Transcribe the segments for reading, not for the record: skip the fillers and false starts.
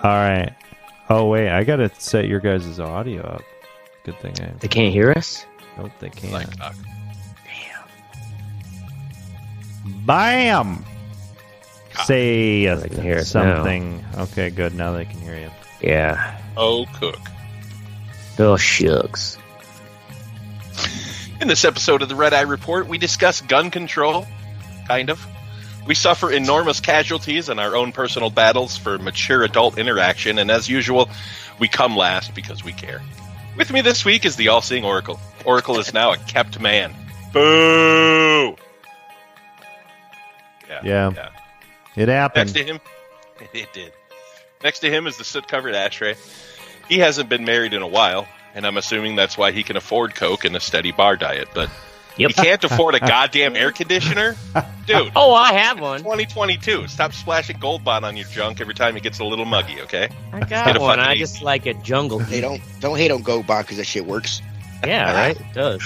All right. Oh, wait. I got to set your guys' audio up. Good thing They can't hear us? Nope, they can't. Like, Bam! Say They can hear us something. Okay, good. Now they can hear you. Yeah. oh, cook. Oh, shucks. In this episode of the Red Eye Report, we discuss gun control, kind of. We suffer enormous casualties in our own personal battles for mature adult interaction, and as usual, we come last because we care. With me this week is the all-seeing Oracle. Oracle is now a kept man. Boo! Yeah. It happened. Next to him, it did. Next to him is the soot-covered ashtray. He hasn't been married in a while, and I'm assuming that's why he can afford Coke and a steady bar diet, but he can't afford a goddamn air conditioner? Dude. Oh, I have one. 2022. Stop splashing Gold Bond on your junk every time it gets a little muggy, okay? I got one. I just like a jungle. Hey, don't hate on Gold Bond because that shit works. Yeah, right? It does.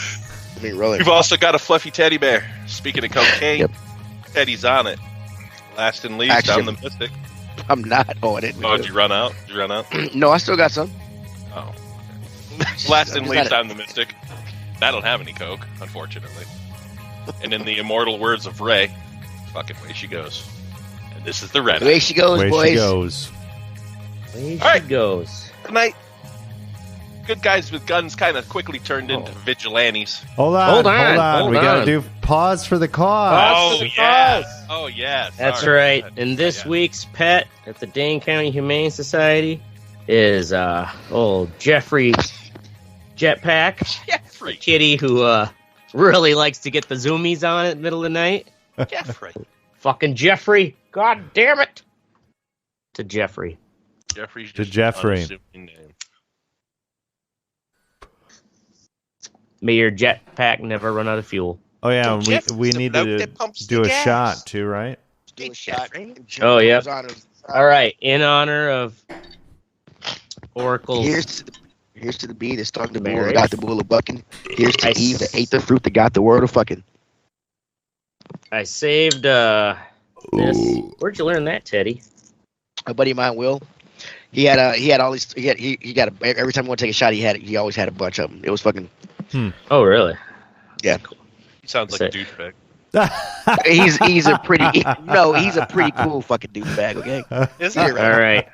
I mean, really. We've also got a fluffy teddy bear. Speaking of cocaine, Teddy's on it. Last and least, Actually, I'm the Mystic. I'm not on it. Oh, did you run out? No, I still got some. Oh. Last and least, I'm the Mystic. I don't have any Coke, unfortunately. And in the immortal words of Ray, fucking way she goes. And this is the Red Eye. Way she goes, Way boys. she goes. Way All right. she goes. Tonight, good guys with guns kind of quickly turned into vigilantes. Hold on. We got to do pause for the cause. Oh, yes. Oh, yes. That's Sorry. right. And this week's pet at the Dane County Humane Society is old Jeffrey Jetpack. Jeffrey. Kitty who really likes to get the zoomies on at the middle of the night. Jeffrey. Fucking Jeffrey. God damn it. To Jeffrey. Jeffrey's To just Jeffrey. an unassuming name. May your jetpack never run out of fuel. Oh, yeah. So We Jeffrey's need the to bloke that pumps do the a gas. shot, too, right? Do a shot. Oh, yeah. Goes on his- All right. In honor of Oracle. Here's to the bee that stung the bull Marriage. that got the bull a bucking. Here's to I Eve that ate the fruit that got the world a fucking. I saved this. Where'd you learn that, Teddy? A buddy of mine, Will. He had all these. He got every time he wanted to take a shot, he always had a bunch of them. It was fucking. Oh, really? Yeah. He sounds like a douchebag. he's a pretty he's a pretty cool fucking douchebag. Okay. Is You're he? All right.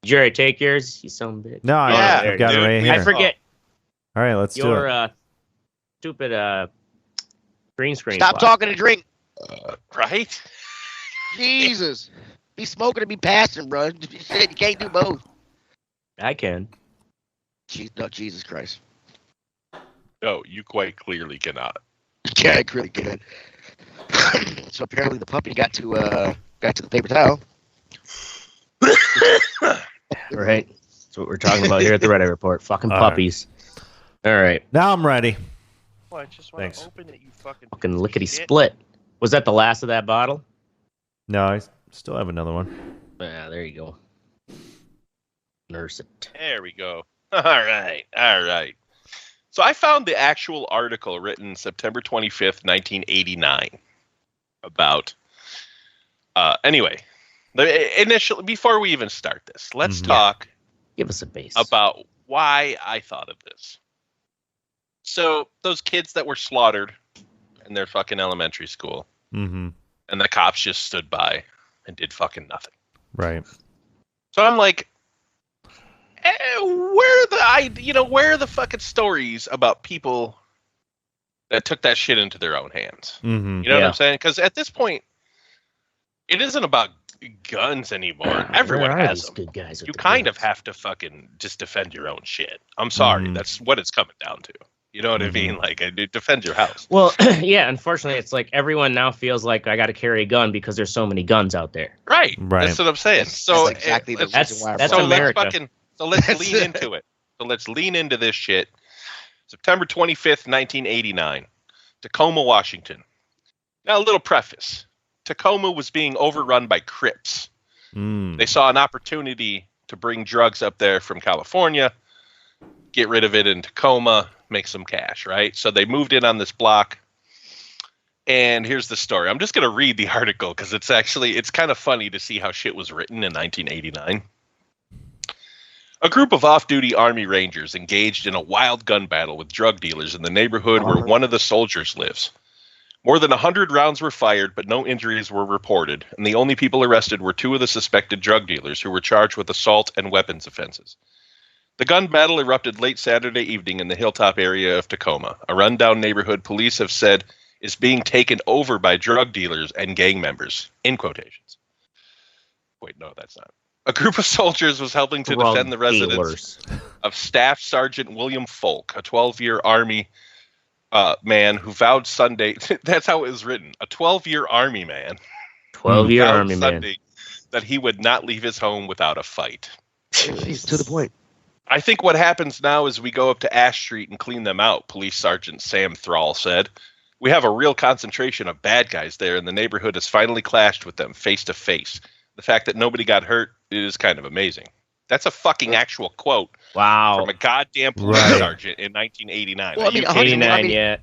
Jerry, take yours. You son of a bitch. No, Yeah, I've got it dude. right here. I forget All right, let's do it. your stupid green screen. Stop plot. talking and drink. Right? Jesus. Be smoking and be passing, bro. Shit, you can't do both. I can. No, Jesus Christ. No, you quite clearly cannot. Yeah, it really good. So apparently the puppy got to the paper towel. Right. That's what we're talking about here at the Red Eye Report. Fucking All right. puppies. All right. Now I'm ready. Well, I just want Thanks. to open it, you fucking Fucking lickety shit. split. Was that the last of that bottle? No, I still have another one. Yeah, there you go. Nurse it. There we go. All right. So I found the actual article written September 25th, 1989 about, anyway, before we even start this, let's talk Give us a base. about why I thought of this. So those kids that were slaughtered in their fucking elementary school, Mm-hmm. and the cops just stood by and did fucking nothing. Right. So I'm like, where are the fucking stories about people that took that shit into their own hands? Mm-hmm. You know what Yeah. I'm saying? Because at this point, it isn't about guns anymore. Everyone Where are has these them. good guys with You the kind of guns? have to fucking just defend your own shit. I'm sorry. Mhm. That's what it's coming down to. You know what I mean? Like, defend your house. Well, yeah, unfortunately, it's like everyone now feels like I got to carry a gun because there's so many guns out there. Right. Right. That's what I'm saying. So That's exactly the let's- reason why. I that's brought it. America. let's That's lean it. into it. So let's lean into this shit. September 25th, 1989, Tacoma, Washington. Now, a little preface. Tacoma was being overrun by Crips. Mm. They saw an opportunity to bring drugs up there from California, get rid of it in Tacoma, make some cash, right? So they moved in on this block. And here's the story. I'm just going to read the article because it's kind of funny to see how shit was written in 1989. A group of off-duty Army Rangers engaged in a wild gun battle with drug dealers in the neighborhood where one of the soldiers lives. More than 100 rounds were fired, but no injuries were reported, and the only people arrested were 2 of the suspected drug dealers who were charged with assault and weapons offenses. The gun battle erupted late Saturday evening in the Hilltop area of Tacoma, a rundown neighborhood police have said is being taken over by drug dealers and gang members, in quotations. Wait, no, that's not. A group of soldiers was helping to defend the residence of Staff Sergeant William Folk, a 12-year Army man who vowed Sunday, that's how it was written, a 12-year Army man. 12-year Army Sunday man. That he would not leave his home without a fight. He's to the point. I think what happens now is we go up to Ash Street and clean them out, Police Sergeant Sam Thrall said. We have a real concentration of bad guys there, and the neighborhood has finally clashed with them face to face. The fact that nobody got hurt is kind of amazing. That's a fucking actual quote from a goddamn police sergeant in 1989. Well, I mean, 89, yeah.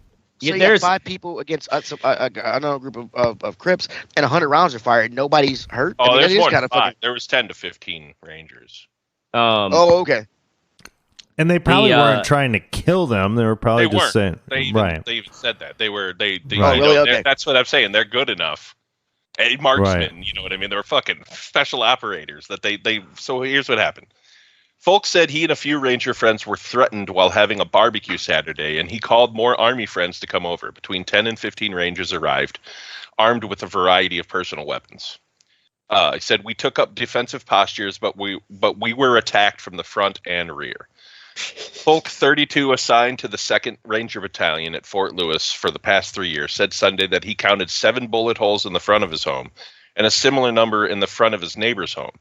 So you have 5 people against another group of Crips, and 100 rounds are fired. Nobody's hurt. Oh, I mean, there's more than 5. fucking... There was 10 to 15 Rangers. Okay. And they probably weren't trying to kill them. They were probably just saying, They even said that. They really? Okay. That's what I'm saying. They're good enough. A marksman, you know what I mean? They were fucking special operators. So here's what happened. Folk said he and a few Ranger friends were threatened while having a barbecue Saturday, and he called more Army friends to come over. Between 10 and 15 Rangers arrived, armed with a variety of personal weapons. He said, we took up defensive postures, but we were attacked from the front and rear. Folk 32, assigned to the 2nd Ranger Battalion at Fort Lewis for the past 3 years, said Sunday that he counted 7 bullet holes in the front of his home and a similar number in the front of his neighbor's home.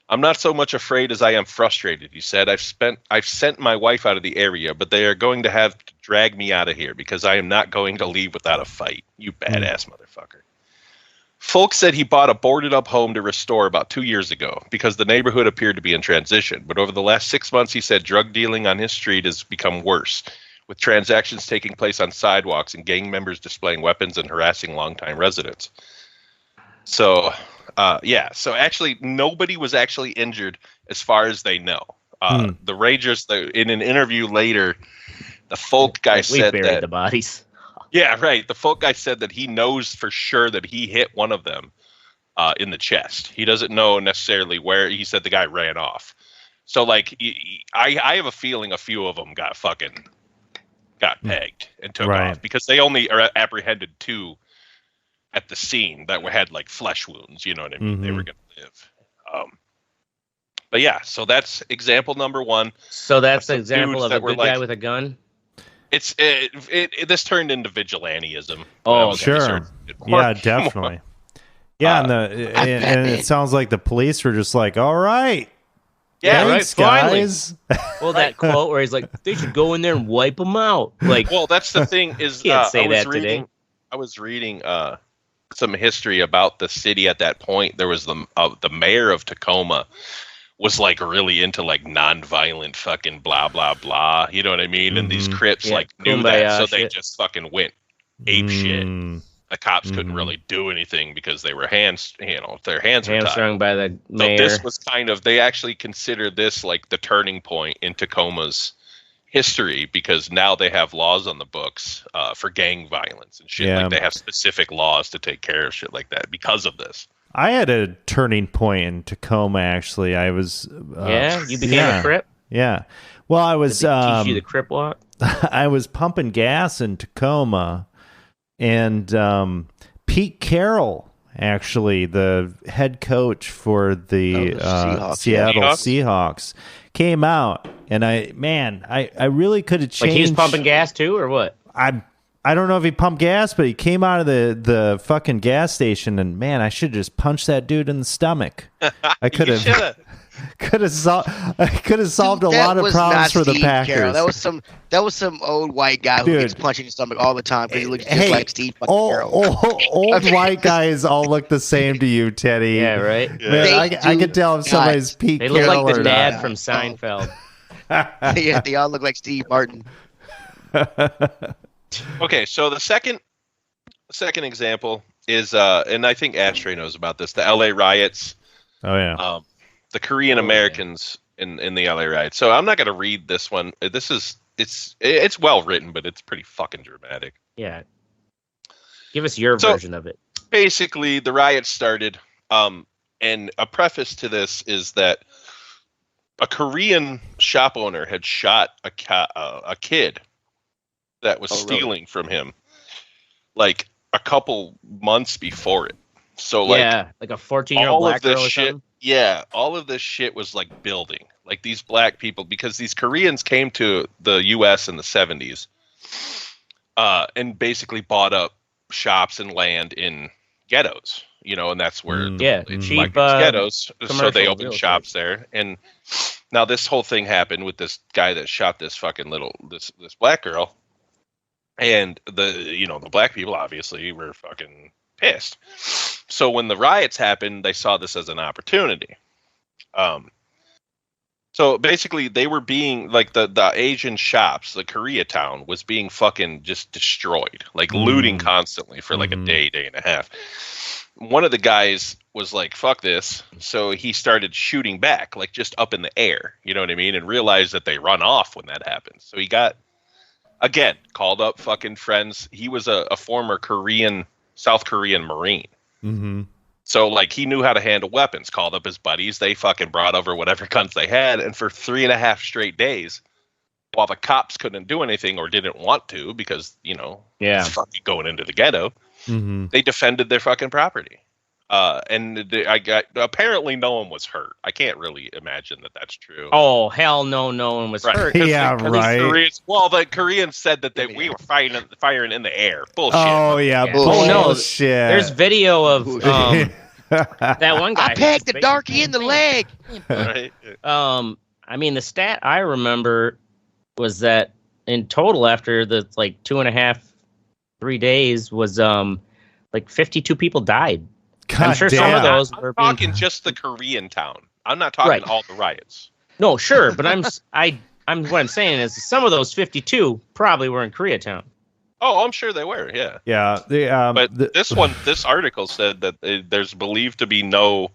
I'm not so much afraid as I am frustrated, he said. I've sent my wife out of the area, but they are going to have to drag me out of here because I am not going to leave without a fight. You badass motherfucker. Folk said he bought a boarded-up home to restore about 2 years ago because the neighborhood appeared to be in transition. But over the last 6 months, he said drug dealing on his street has become worse, with transactions taking place on sidewalks and gang members displaying weapons and harassing longtime residents. So, So actually, nobody was actually injured as far as they know. The Rangers, in an interview later, the Folk guy said we buried the bodies. Yeah, right. The Folk guy said that he knows for sure that he hit one of them in the chest. He doesn't know necessarily where. He said the guy ran off. So, like, I have a feeling a few of them got pegged and took off because they only apprehended 2 at the scene that had like flesh wounds. You know what I mean? They were going to live. But yeah, so that's example number 1. So that's an example of a good guy with a gun. This turned into vigilantism. Oh, sure. Yeah, definitely. Yeah, and it sounds like the police were just like, all right. Yeah, thanks, guys. Finally. Well, that quote where he's like, they should go in there and wipe them out. Like, well, that's the thing is, can't say that today. I was reading some history about the city at that point. There was the mayor of Tacoma was like really into like non-violent fucking blah blah blah, you know what I mean? And these Crips like knew that, so they just fucking went ape shit. The cops couldn't really do anything because they were their hands were hamstrung tied. by the mayor. So this was they actually considered this like the turning point in Tacoma's history because now they have laws on the books for gang violence and shit. Like they have specific laws to take care of shit like that because of this. I had a turning point in Tacoma, actually. I was... you became a Crip? Yeah. Well, I was... Did they teach you the Crip walk? I was pumping gas in Tacoma, and Pete Carroll, actually, the head coach for the Seattle Seahawks, came out, and I really could have changed... Like he was pumping gas too, or what? I don't know if he pumped gas, but he came out of the fucking gas station, and man, I should have just punched that dude in the stomach. I could have solved a lot of problems for the Packers. Carroll. That was some old white guy who gets punched in the stomach all the time because he looks just like Steve Carroll. Old white guys all look the same to you, Teddy. Yeah, right. Man, I can tell if somebody's Pete Carroll. They look like the dad from Seinfeld. Yeah, they all look like Steve Martin. Okay, so the second second example is, and I think Ashtray knows about this, the LA riots. Oh, yeah. The Korean Americans in the LA riots. So I'm not going to read this one. It's well written, but it's pretty fucking dramatic. Yeah. Give us your version of it. Basically, the riots started, and a preface to this is that a Korean shop owner had shot a kid that was stealing from him, like a couple months before it. So like a 14-year-old black girl or something? Yeah, all of this shit was like building. Like these black people, because these Koreans came to the U.S. in the 70s and basically bought up shops and land in ghettos, and that's where cheap ghettos. So they opened shops there, and now this whole thing happened with this guy that shot this fucking this black girl, and the black people obviously were fucking pissed. So when the riots happened, they saw this as an opportunity. So basically, they were being like the Asian shops, the Koreatown was being fucking just destroyed, like looting constantly for like a day and a half. One of the guys was like, "Fuck this!" So he started shooting back, like just up in the air. You know what I mean? And realized that they run off when that happens. So he called up fucking friends. He was a former South Korean Marine. Mm-hmm. So, like, he knew how to handle weapons, called up his buddies. They fucking brought over whatever guns they had. And for 3.5 straight days, while the cops couldn't do anything or didn't want to because, it's fucking going into the ghetto, they defended their fucking property. Apparently no one was hurt. I can't really imagine that that's true. Oh, hell no, no one was hurt. Yeah, right. The Koreans said that we were firing in the air. Bullshit. Oh, yeah, bullshit. Oh, no. There's video of that one guy. I pegged the darkie in the leg. Right. I mean, the stat I remember was that in total after the, 2.5, 3 days was, 52 people died. God I'm sure some of those were talking just the Korean town. I'm not talking all the riots. No, sure, but what I'm saying is some of those 52 probably were in Koreatown. Oh, I'm sure they were. Yeah. Yeah. But this article said that there's believed to be no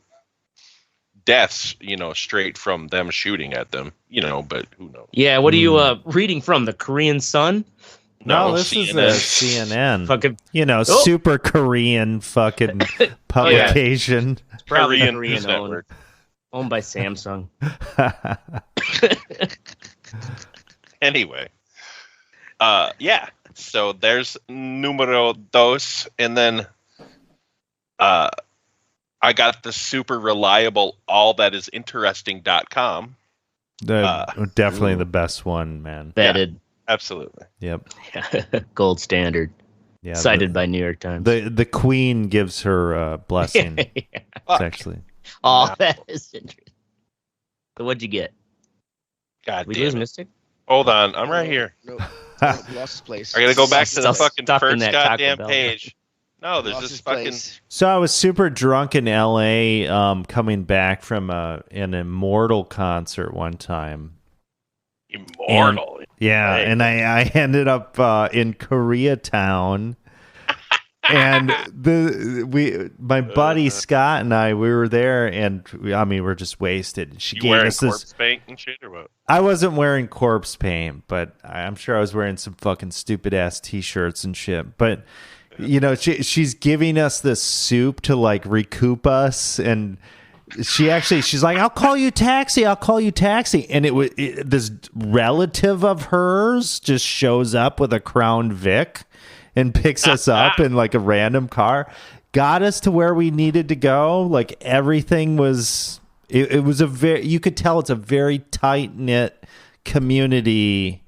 deaths, straight from them shooting at them, but who knows? Yeah. What are you reading from? The Korean Sun? No, this CNN. Is a CNN. Fucking, super Korean fucking publication. It's probably Korean owned by Samsung. Anyway, so there's numero dos, and then I got the super reliable allthatisinteresting.com. Definitely the best one, man. Vetted. Yeah. Absolutely. Yep. Gold standard. Yeah. Cited by New York Times. The Queen gives her blessing. Yeah. It's actually. Oh, that is interesting. So what'd you get? God we damn lose it. Mystic? Hold on, I'm right here. No, lost his place. I gotta go back to the fucking first goddamn Bell. page. No, there's this fucking. Place. So I was super drunk in LA, coming back from an Immortal concert one time. Immortal. And I ended up in Koreatown, and my buddy Scott and we were there, and we're just wasted. She gave us this corpse paint and shit, or what? I wasn't wearing corpse paint, but I'm sure I was wearing some fucking stupid ass t-shirts and shit. But she's giving us this soup to like recoup us, and she's like, I'll call you taxi. And this relative of hers just shows up with a Crown Vic and picks us up in like a random car, got us to where we needed to go. Like everything was, it was you could tell it's a very tight knit community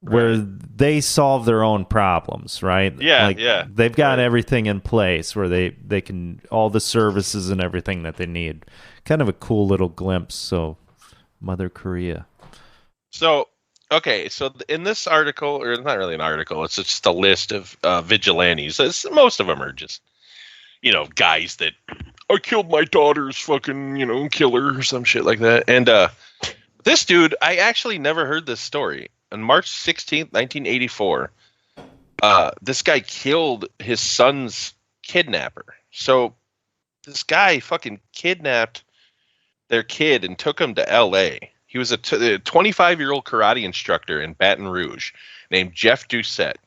where they solve their own problems, right? Yeah, They've got everything in place where they can, all the services and everything that they need. Kind of a cool little glimpse. So, Mother Korea. So, okay, so in this article, or it's not really an article, it's just a list of vigilantes. Most of them are just, guys that, I killed my daughter's fucking, killer or some shit like that. And this dude, I actually never heard this story. On March 16th, 1984, this guy killed his son's kidnapper. So this guy fucking kidnapped their kid and took him to L.A. He was a 25-year-old karate instructor in Baton Rouge named Jeff Doucette.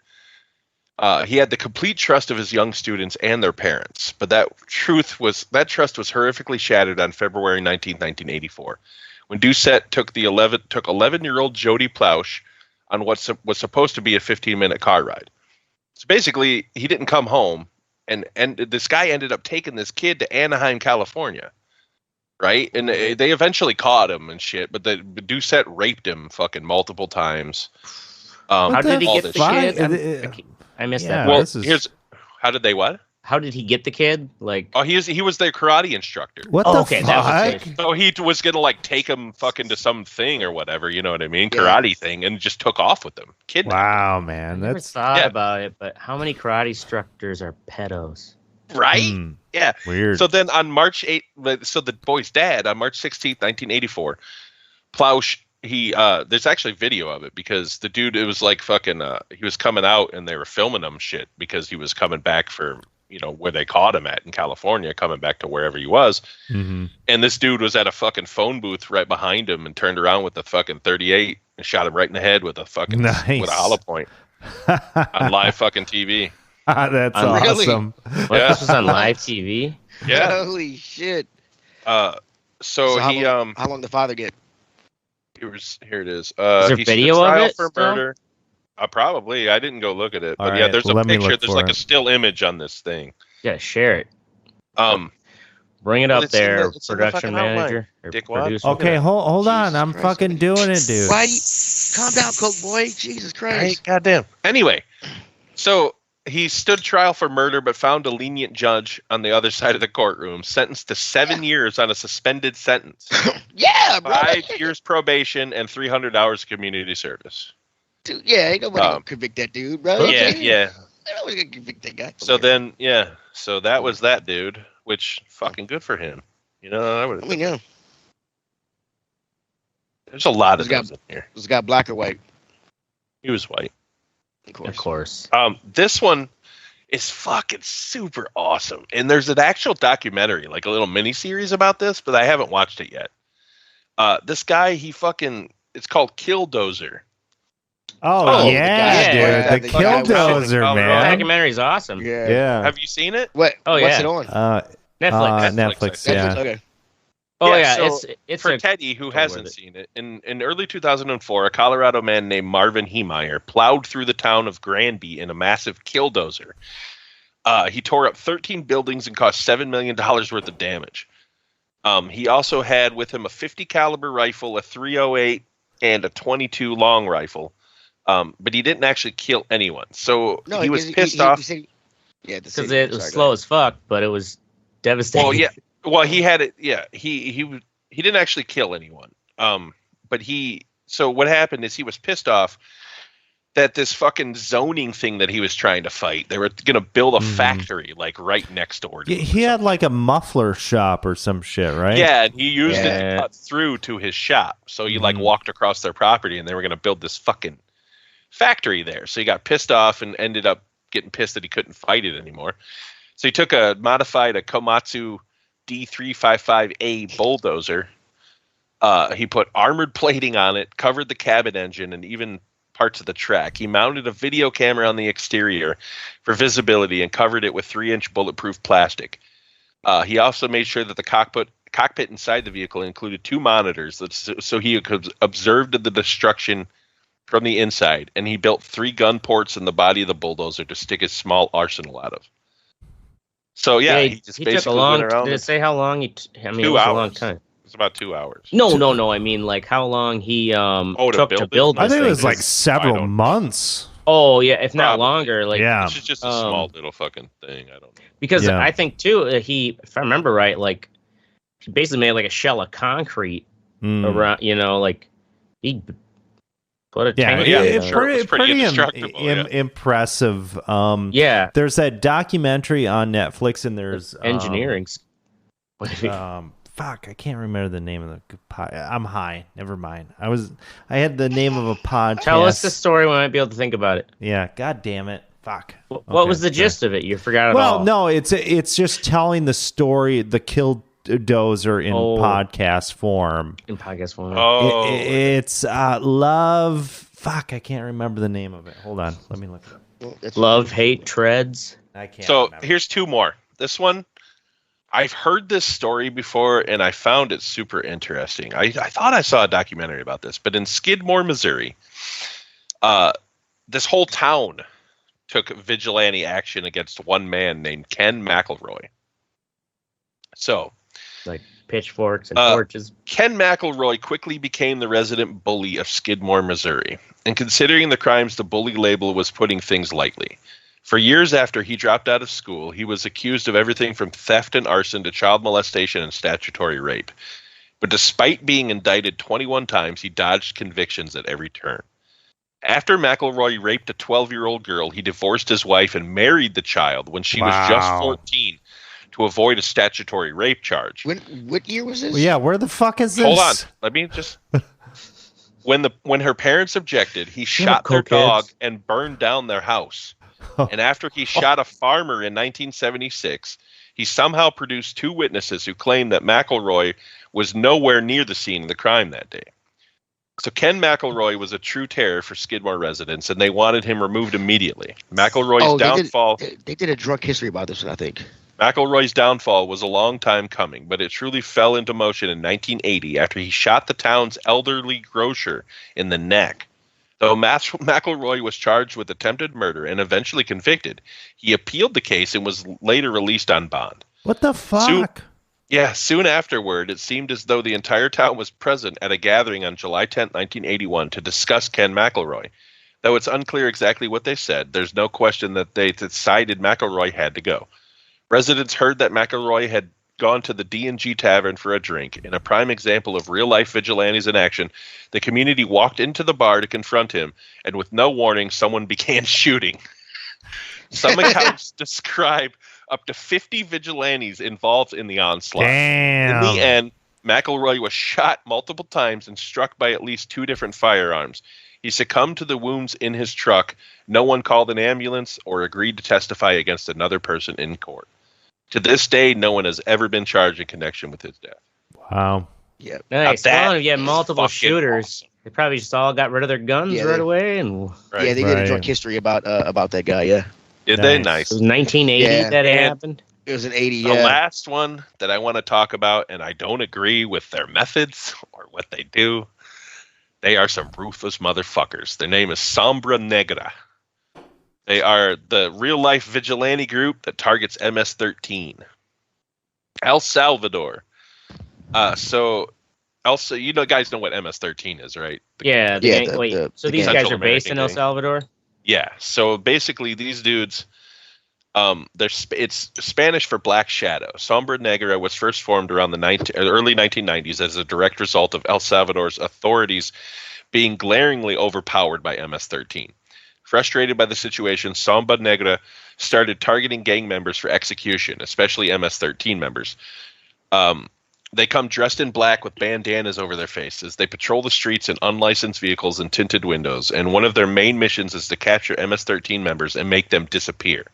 He had the complete trust of his young students and their parents, but that trust was horrifically shattered on February 19, 1984, when Doucette took 11-year-old Jody Plausch on what was supposed to be a 15-minute car ride. So basically, he didn't come home, and this guy ended up taking this kid to Anaheim, California, right? And they eventually caught him and shit, but Doucette raped him fucking multiple times. How did he get the kid? I missed that. Well, how did they what? How did he get the kid? Like, he was their karate instructor. What the fuck? That was so he was gonna like take him fucking to some thing or whatever, you know what I mean? Karate thing, and just took off with them. Wow, man, I never thought about it, but how many karate instructors are pedos? Right? Yeah. Weird. So then on March 8th, so the boy's dad on March 16th, 1984, Plausch. There's actually video of it because the dude, it was like fucking, he was coming out and they were filming him shit because he was coming back for, where they caught him at in California, coming back to wherever he was. Mm-hmm. And this dude was at a fucking phone booth right behind him and turned around with the fucking 38 and shot him right in the head with a fucking, with a hollow point on live fucking TV. That's awesome. What, this was on live TV? Yeah. Holy shit. So how he, long did the father get? Here it is. Is there video of it? For murder. Probably. I didn't go look at it, but right, there's a picture. There's like a still image on this thing. Yeah, share it. Bring it up there, production manager or producer. Okay, hold on. I'm fucking doing it, dude. Calm down, Coke boy. Jesus Christ. Right, goddamn. Anyway, so he stood trial for murder, but found a lenient judge on the other side of the courtroom, sentenced to 7 years on a suspended sentence. Yeah, bro. 5 years probation and 300 hours community service. Dude, yeah, ain't nobody gonna convict that dude, bro. Yeah. Nobody's gonna convict that guy. So then, so that was that dude, which fucking good for him. Yeah. There's a lot of guys in here. Was the guy black or white? He was white. Of course. This one is fucking super awesome. And there's an actual documentary, like a little mini series about this, but I haven't watched it yet. This guy, it's called Killdozer. Oh yeah, dude. The Killdozer, man. The documentary is awesome. Yeah. Have you seen it? What's it on? Netflix, yeah. Okay. Oh yeah, so it's for Teddy who hasn't seen it. In early 2004, a Colorado man named Marvin Heemeyer plowed through the town of Granby in a massive killdozer. He tore up 13 buildings and caused $7 million worth of damage. He also had with him a 50 caliber rifle, a 308, and a 22 long rifle. But he didn't actually kill anyone. So he was pissed off. Because it was slow as fuck, but it was devastating. Well, yeah. Well, he had it. Yeah, he didn't actually kill anyone. But so what happened is he was pissed off that this fucking zoning thing that he was trying to fight, they were going to build a factory like right next door to him. He had like a muffler shop or some shit, right? Yeah, and he used it to cut through to his shop. So he like walked across their property and they were going to build this fucking factory there. So he got pissed off and ended up getting pissed that he couldn't fight it anymore. So he took a Komatsu D355A bulldozer. He put armored plating on it, covered the cabin engine, and even parts of the track. He mounted a video camera on the exterior for visibility and covered it with 3-inch bulletproof plastic. He also made sure that the cockpit inside the vehicle included 2 monitors so he could observe the destruction from the inside. And he built 3 gun ports in the body of the bulldozer to stick his small arsenal out of. So he just basically took a long. went around. Did it say how long he? 2 hours. It was a long time. It's about 2 hours. No. I mean, like how long he took to build. I think it was like several months. Oh yeah, if not longer. Like this is just a small little fucking thing. I don't know. Because I think too, if I remember right, like he basically made like a shell of concrete around. Like he put a tank. Pretty impressive. There's that documentary on Netflix, and there's engineering. Fuck, I can't remember the name of the I'm high. Never mind. I had the name of a podcast. Tell us the story. We might be able to think about it. Yeah, god damn it. Fuck. What was the gist of it? You forgot it all. Well, no, it's just telling the story, the Killdozer in podcast form. In podcast form. Oh. It's Love. Fuck, I can't remember the name of it. Hold on. Let me look it up. Love, Hate, Treads. I can't remember. Here's two more. This one, I've heard this story before, and I found it super interesting. I thought I saw a documentary about this, but in Skidmore, Missouri, this whole town took vigilante action against one man named Ken McElroy. So, like pitchforks and torches. Ken McElroy quickly became the resident bully of Skidmore, Missouri. And considering the crimes, the bully label was putting things lightly. For years after he dropped out of school, he was accused of everything from theft and arson to child molestation and statutory rape. But despite being indicted 21 times, he dodged convictions at every turn. After McElroy raped a 12-year-old girl, he divorced his wife and married the child when she was just 14 to avoid a statutory rape charge. What year was this? Well, yeah, where the fuck is this? Hold on. Let me just... When her parents objected, he shot their dog and burned down their house. And after he shot a farmer in 1976, he somehow produced two witnesses who claimed that McElroy was nowhere near the scene of the crime that day. So Ken McElroy was a true terror for Skidmore residents, and they wanted him removed immediately. McElroy's downfall... They did a drunk history about this one, I think. McElroy's downfall was a long time coming, but it truly fell into motion in 1980 after he shot the town's elderly grocer in the neck. Though McElroy was charged with attempted murder and eventually convicted, he appealed the case and was later released on bond. What the fuck? Soon afterward, it seemed as though the entire town was present at a gathering on July 10, 1981 to discuss Ken McElroy. Though it's unclear exactly what they said, there's no question that they decided McElroy had to go. Residents heard that McElroy had gone to the D&G Tavern for a drink. In a prime example of real-life vigilantes in action, the community walked into the bar to confront him, and with no warning, someone began shooting. Some accounts describe up to 50 vigilantes involved in the onslaught. Damn. In the end, McElroy was shot multiple times and struck by at least two different firearms. He succumbed to the wounds in his truck. No one called an ambulance or agreed to testify against another person in court. To this day, no one has ever been charged in connection with his death. Wow. Yeah. Nice. Well, you had multiple shooters. Awesome. They probably just all got rid of their guns right away. And Right. Yeah, they did a drunk history about that guy, yeah. Did they? Nice. It was 1980 that it happened. It was an 80, The last one that I want to talk about, and I don't agree with their methods or what they do, they are some ruthless motherfuckers. Their name is Sombra Negra. They are the real-life vigilante group that targets MS-13. El Salvador. So you guys know what MS-13 is, right? So these guys are based in El Salvador? Yeah. So basically, these dudes, it's Spanish for Black Shadow. Sombra Negra was first formed around the early 1990s as a direct result of El Salvador's authorities being glaringly overpowered by MS-13. Frustrated by the situation, Sombra Negra started targeting gang members for execution, especially MS-13 members. They come dressed in black with bandanas over their faces. They patrol the streets in unlicensed vehicles and tinted windows, and one of their main missions is to capture MS-13 members and make them disappear.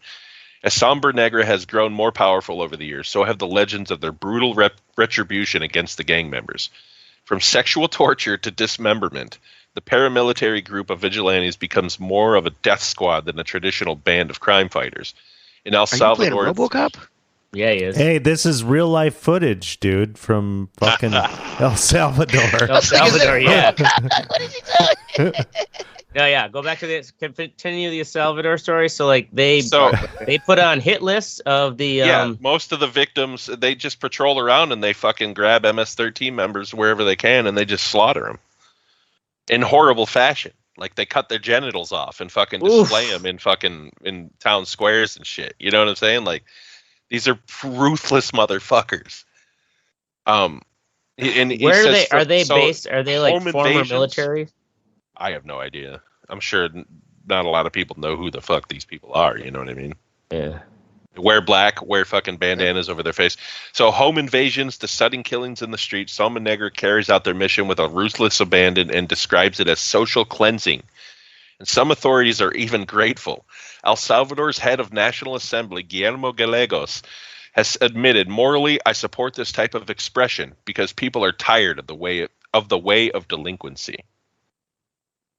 As Sombra Negra has grown more powerful over the years, so have the legends of their brutal retribution against the gang members. From sexual torture to dismemberment, the paramilitary group of vigilantes becomes more of a death squad than a traditional band of crime fighters. In El Salvador, you playing RoboCop? Yeah, he is. Hey, this is real life footage, dude, from fucking El Salvador. El Salvador, yeah. What is he doing? No, yeah. Go back to this. Continue the El Salvador story. So, like, they put on hit lists of the. Most of the victims, they just patrol around and they fucking grab MS-13 members wherever they can and they just slaughter them in horrible fashion. Like, they cut their genitals off and fucking display them in town squares and shit. You know what I'm saying? Like, these are ruthless motherfuckers. And where are they? Are they based? Are they like former military? I have no idea. I'm sure not a lot of people know who the fuck these people are. You know what I mean? Yeah. Wear black, wear fucking bandanas over their face. So home invasions to sudden killings in the streets, Sombra Negra carries out their mission with a ruthless abandon and describes it as social cleansing. And some authorities are even grateful. El Salvador's head of National Assembly, Guillermo Gallegos, has admitted, morally, I support this type of expression because people are tired of the way of delinquency.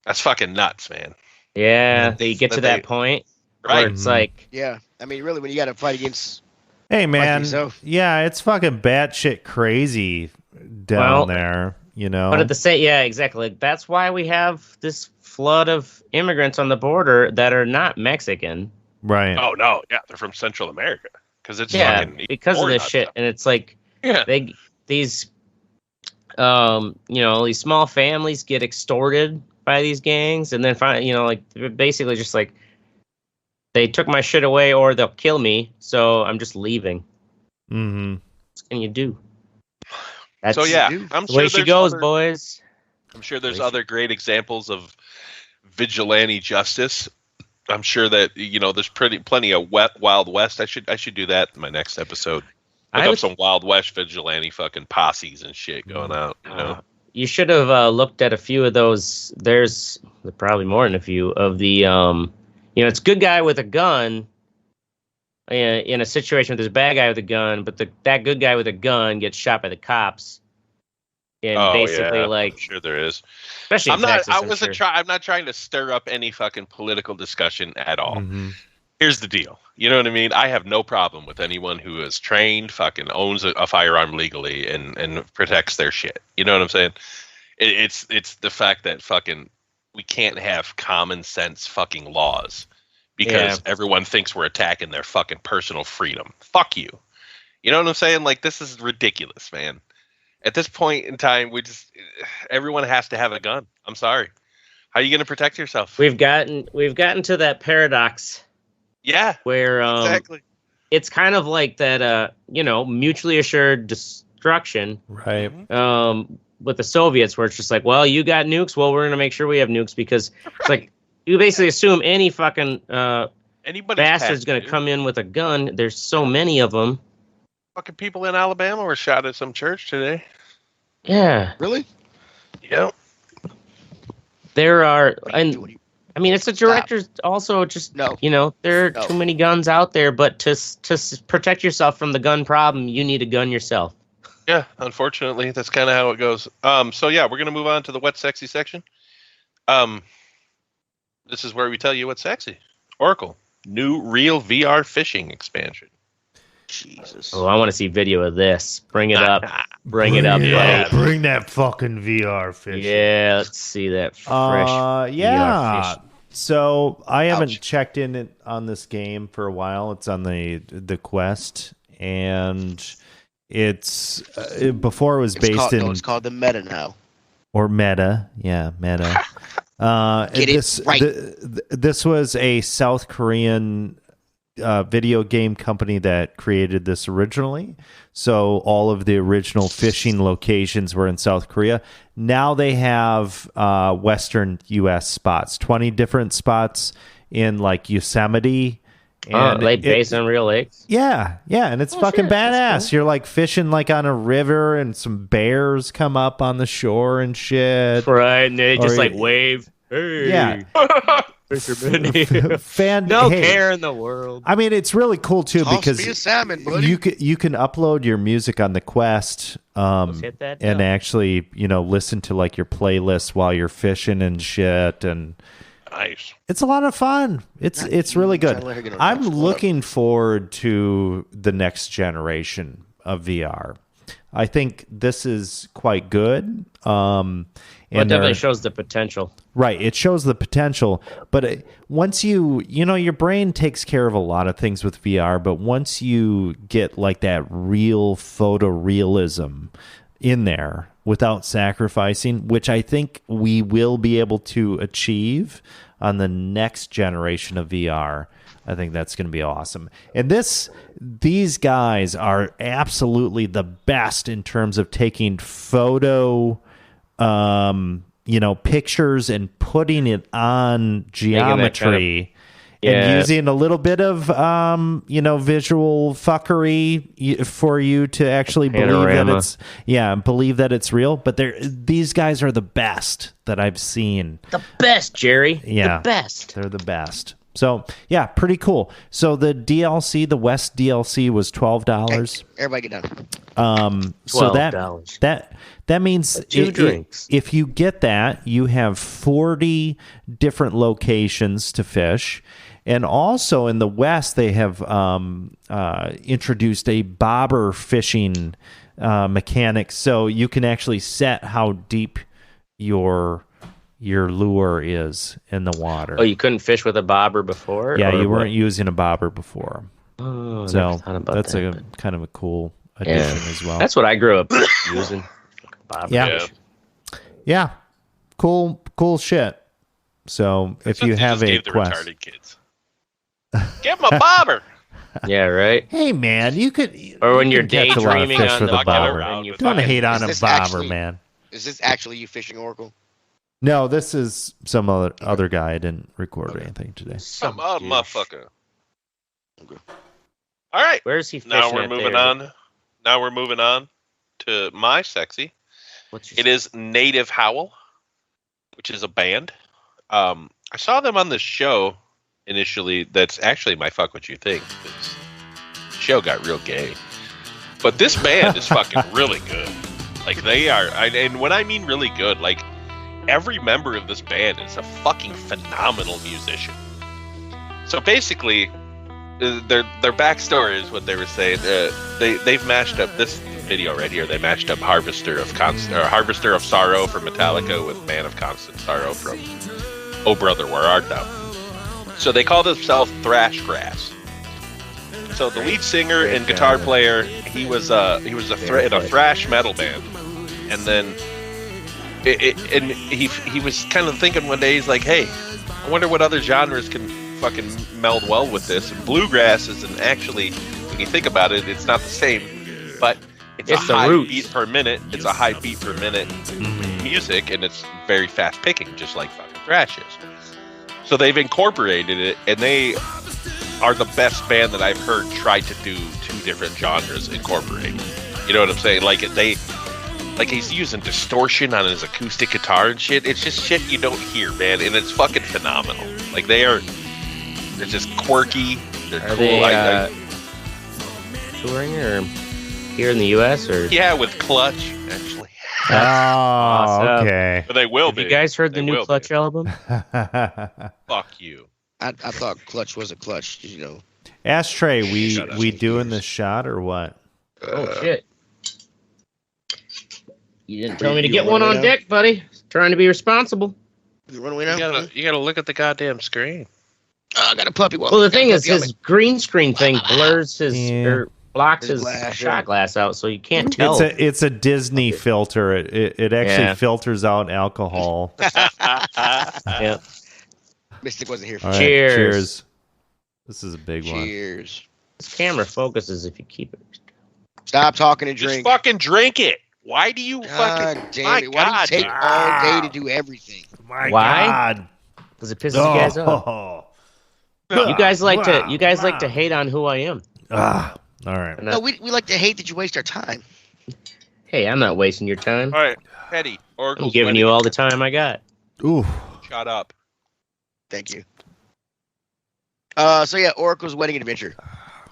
That's fucking nuts, man. Yeah, they get to that point where it's like... Yeah, I mean, really, when you got to fight against... Hey, man, yeah, it's fucking batshit crazy down there, you know? But at the same... Yeah, exactly. Like, that's why we have this flood of immigrants on the border that are not Mexican. Right. Oh, no, yeah, they're from Central America. Because it's because of this shit. And it's like, these small families get extorted by these gangs, and then basically just like, they took my shit away or they'll kill me, so I'm just leaving. Mm-hmm. What can you do? I'm the sure way she goes, boys. I'm sure there's other great examples of vigilante justice. I'm sure that there's plenty of Wild West. I should do that in my next episode. Look up some Wild West vigilante fucking posses and shit going out. You should have looked at a few of those. There's probably more than a few of the. It's good guy with a gun. In a situation where there's a bad guy with a gun, but that good guy with a gun gets shot by the cops. And I'm sure there is. Especially in Texas, I'm not trying to stir up any fucking political discussion at all. Mm-hmm. Here's the deal. You know what I mean? I have no problem with anyone who is trained, fucking owns a firearm legally and protects their shit. You know what I'm saying? It's the fact that fucking we can't have common sense fucking laws because everyone thinks we're attacking their fucking personal freedom. Fuck you. You know what I'm saying? Like, this is ridiculous, man. At this point in time, everyone has to have a gun. I'm sorry. How are you going to protect yourself? We've gotten to that paradox. Yeah. Where exactly. It's kind of like that mutually assured destruction. Right. With the Soviets, where it's just like, well, you got nukes, well, we're going to make sure we have nukes, because it's like you basically assume any fucking bastard's going to come in with a gun. There's so many of them. Fucking people in Alabama were shot at some church today. Yeah. Really? Yep. There are, and I mean, it's the directors also just, there are too many guns out there, but to protect yourself from the gun problem, you need a gun yourself. Yeah, unfortunately, that's kind of how it goes. So yeah, we're going to move on to the what's sexy section. This is where we tell you what's sexy. Oracle, new real VR fishing expansion. Jesus. Oh, I want to see video of this. Bring it up. Bring it up. Yeah, bring that fucking VR fish. Yeah, let's see that fresh VR fish. So I haven't checked in on this game for a while. It's on the Quest, and it's before it was based in. It's called the Meta now. Or Meta, yeah, Meta. This was a South Korean video game company that created this originally. So all of the original fishing locations were in South Korea. Now they have Western U.S. spots, 20 different spots in like Yosemite. And based on real lakes? Yeah, and it's fucking badass. Cool. You're like fishing like on a river, and some bears come up on the shore and shit. Right, and they just like wave. Hey. Yeah. No care in the world. I mean, it's really cool too because be a salmon, buddy. you can upload your music on the Quest and actually listen to like your playlist while you're fishing and shit, and nice. It's a lot of fun. It's really good. I'm looking forward to the next generation of VR. I think this is quite good. It definitely shows the potential. Right, it shows the potential. But once your brain takes care of a lot of things with VR, but once you get like that real photorealism in there without sacrificing, which I think we will be able to achieve on the next generation of VR, I think that's going to be awesome. And these guys are absolutely the best in terms of taking photo pictures and putting it on geometry and using a little bit of visual fuckery for you to actually believe that it's real. But these guys are the best that I've seen. The best, Jerry. Yeah, the best. They're the best. So yeah, pretty cool. So the DLC, the West DLC, was $12. Everybody get down. So that means two drinks. If you get that, you have 40 different locations to fish. And also in the West, they have introduced a bobber fishing mechanic, so you can actually set how deep your lure is in the water. Oh, you couldn't fish with a bobber before? Yeah, you weren't using a bobber before. Oh, so that's kind of a cool addition as well. That's what I grew up using. Bobber. Yeah. Cool shit. So if you have a quest, retarded kids. Give them a bobber. Yeah, right. Hey man, you could. Or when you're daydreaming on the bobber. Don't hate on a bobber, man. Is this actually you fishing, Oracle? No, this is some other guy. I didn't record anything today. Some motherfucker. Okay. All right. Where's he fishing? Now we're moving on to my sexy. It is Native Howl, which is a band. I saw them on the show initially. That's actually my Fuck What You Think. The show got real gay. But this band is fucking really good. Like, they are, and when I mean really good, like, every member of this band is a fucking phenomenal musician. So basically, their backstory is what they were saying. They've mashed up this video right here. They mashed up Harvester of Sorrow from Metallica with Man of Constant Sorrow from Oh Brother Where Art Thou. So they call themselves Thrashgrass. So the lead singer and guitar player, he was in a thrash metal band, and then he was kind of thinking one day, he's like, hey, I wonder what other genres can fucking meld well with this. And bluegrass isn't actually, when you think about it, it's not the same, but it's a high beat per minute. It's a high beat per minute music, and it's very fast picking, just like fucking thrash is. So they've incorporated it, and they are the best band that I've heard try to do two different genres incorporated. You know what I'm saying? Like he's using distortion on his acoustic guitar and shit. It's just shit you don't hear, man, and it's fucking phenomenal. Like they're just quirky. They're cool. They touring or here in the U.S. or with Clutch actually. Oh, awesome. Okay. But they will be. You guys heard the new Clutch album? Fuck you. I thought Clutch was a Clutch, you know. Ashtray, we doing this shot or what? Oh shit! You didn't tell me to get one on deck, buddy. Trying to be responsible. You run away now? You gotta look at the goddamn screen. Oh, I got a puppy. Well, the thing is, his green screen thing blurs or blocks his shot glass out, so you can't tell. It's a Disney filter. It actually filters out alcohol. Yeah. Mystic wasn't here for right, cheers. This is a big one. Cheers. This camera focuses if you keep it. Stop talking and drink. Just fucking drink it. Why do you fucking... Damn it. Why do you take all day to do everything? My God. Because it pisses you guys off. You guys like to hate on who I am. All right. No, we like to hate that you waste our time. Hey, I'm not wasting your time. All right, Petty. I'm giving you all the time I got. Ooh. Shut up. Thank you. So yeah, Oracle's wedding adventure.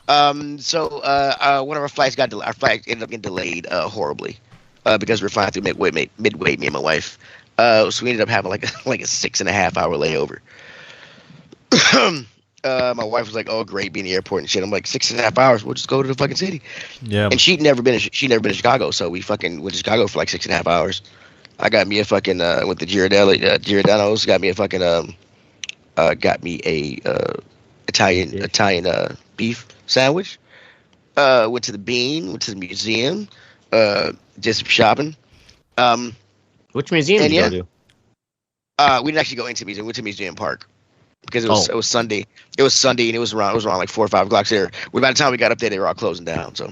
One of our flights got delayed. Our flight ended up getting delayed horribly because we're flying through midway, me and my wife. So we ended up having like a 6.5 hour layover. My wife was like, "Oh, great, be in the airport and shit." I'm like, 6.5 hours. We'll just go to the fucking city. Yeah. And she'd never been to Chicago, so we fucking went to Chicago for like 6.5 hours. I got me a fucking with the Giordano's. Got me a fucking Italian beef sandwich. Went to the Bean. Went to the museum. Did some shopping. Which museum did you go to? We didn't actually go into the museum. We went to Museum Park because it was Sunday. It was Sunday and it was around like 4 or 5 o'clock there. By the time we got up there, they were all closing down. So